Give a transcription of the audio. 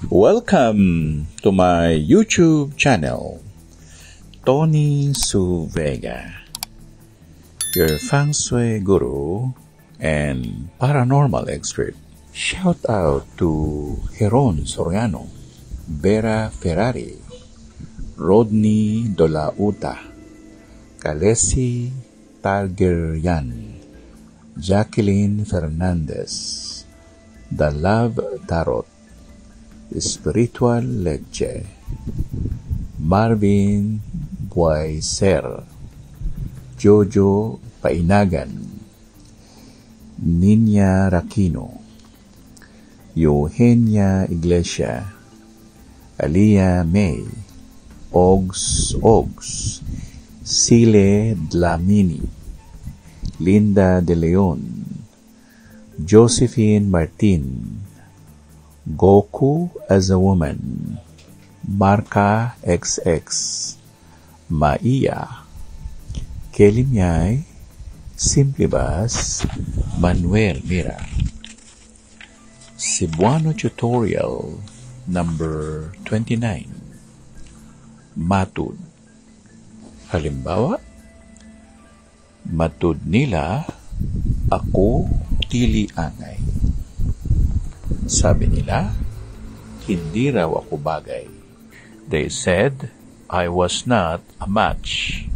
Welcome to my YouTube channel, Tony Su Vega, your feng shui guru and paranormal expert. Shout out to Heron Soriano, Vera Ferrari, Rodney Dolauta, Kalesi Targaryen, Jacqueline Fernandez, The Love Tarot, Spiritual Leche, Marvin Buaiser, Jojo Painagan, Ninya Rakino, Eugenia Iglesia, Alia May, Ogs, Sile Dlamini, Linda De Leon, Josephine Martin, Goku as a Woman, Marka XX, Maia, Kelly Miay, Simply Bas, Manuel Mira. Cebuano Tutorial number 29. Matud. Halimbawa, matud nila, ako dili angay. Sabi nila, hindi raw ako bagay. They said, I was not a match.